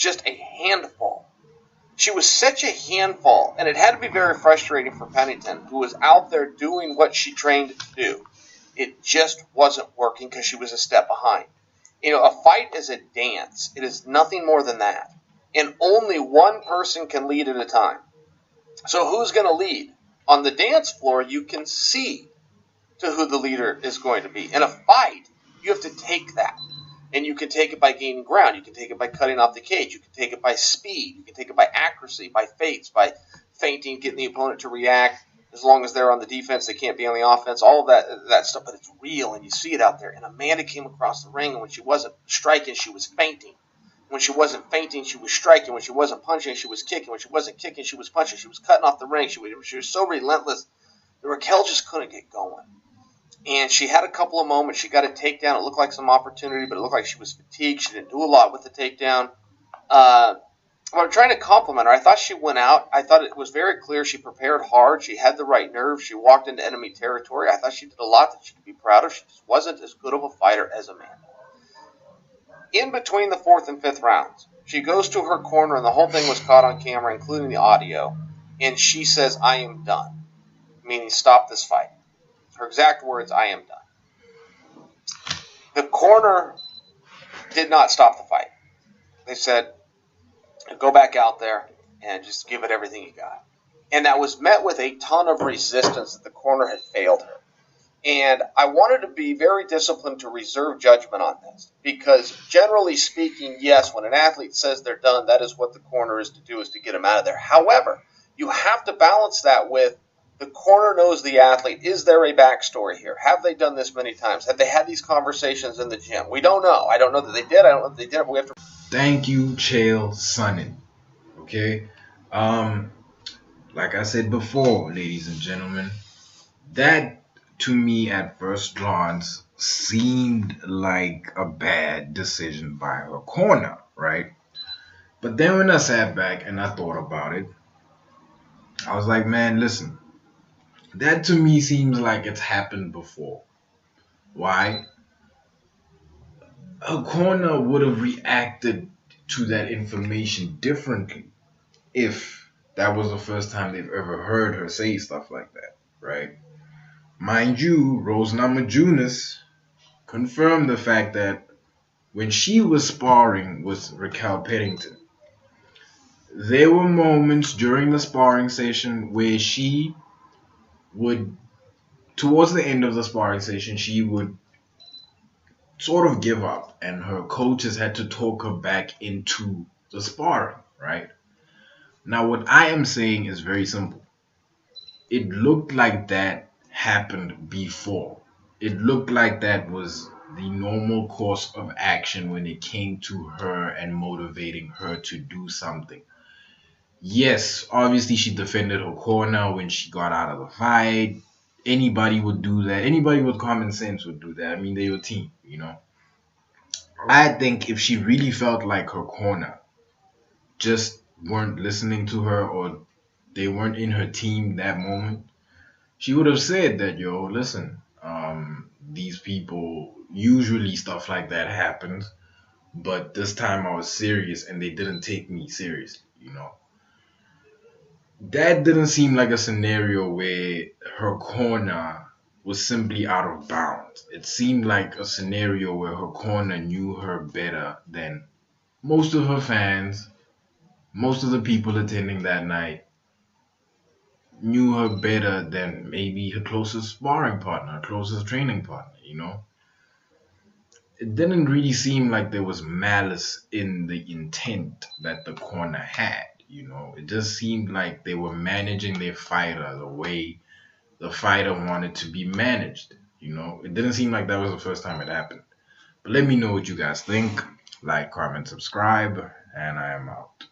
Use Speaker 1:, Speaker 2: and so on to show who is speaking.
Speaker 1: just a handful. She was such a handful, and it had to be very frustrating for Peddington, who was out there doing what she trained to do. It just wasn't working because she was a step behind. A fight is a dance. It is nothing more than that. And only one person can lead at a time. So who's going to lead? On the dance floor, you can see to who the leader is going to be. In a fight, you have to take that. And you can take it by gaining ground. You can take it by cutting off the cage. You can take it by speed. You can take it by accuracy, by feints, by feinting, getting the opponent to react. As long as they're on the defense, they can't be on the offense. All of that stuff, but it's real, and you see it out there. And Amanda came across the ring, and when she wasn't striking, she was feinting. When she wasn't feinting, she was striking. When she wasn't punching, she was kicking. When she wasn't kicking, she was punching. She was cutting off the ring. She was so relentless that Raquel just couldn't get going. And she had a couple of moments. She got a takedown. It looked like some opportunity, but it looked like she was fatigued. She didn't do a lot with the takedown. I'm trying to compliment her. I thought she went out. I thought it was very clear she prepared hard. She had the right nerve. She walked into enemy territory. I thought she did a lot that she could be proud of. She just wasn't as good of a fighter as Amanda. In between the 4th and 5th rounds, she goes to her corner, and the whole thing was caught on camera, including the audio, and she says, "I am done," meaning stop this fight. Her exact words, "I am done." The corner did not stop the fight. They said, "Go back out there and just give it everything you got." And that was met with a ton of resistance that the corner had failed her. And I wanted to be very disciplined to reserve judgment on this, because generally speaking, yes, when an athlete says they're done, that is what the corner is to do, is to get them out of there. However, you have to balance that with the corner knows the athlete. Is there a backstory here? Have they done this many times? Have they had these conversations in the gym? We don't know. I don't know that they did. I don't know that they did, but we have to.
Speaker 2: Thank you, Chael Sonnen. Okay? Like I said before, ladies and gentlemen, that to me at first glance seemed like a bad decision by her corner, right? But then when I sat back and I thought about it, I was like, man, listen, that to me seems like it's happened before. Why? Her corner would have reacted to that information differently if that was the first time they've ever heard her say stuff like that, right? Mind you, Rose Namajunas confirmed the fact that when she was sparring with Raquel Peddington, there were moments during the sparring session where she would, towards the end of the sparring session, she would sort of give up, and her coaches had to talk her back into the sparring, right? Now, what I am saying is very simple. It looked like that happened before. It looked like that was the normal course of action when it came to her and motivating her to do something. Yes, obviously she defended her corner when she got out of the fight. Anybody would do that. Anybody with common sense would do that. I mean, they're your team, you know. I think if she really felt like her corner just weren't listening to her, or they weren't in her team that moment, she would have said that, yo, listen, these people, usually stuff like that happens, but this time I was serious and they didn't take me seriously, you know. That didn't seem like a scenario where her corner was simply out of bounds. It seemed like a scenario where her corner knew her better than most of her fans, most of the people attending that night, knew her better than maybe her closest sparring partner, her closest training partner, you know. It didn't really seem like there was malice in the intent that the corner had, you know. It just seemed like they were managing their fighter the way the fighter wanted to be managed, you know. It didn't seem like that was the first time it happened. But let me know what you guys think. Like, comment, subscribe, and I am out.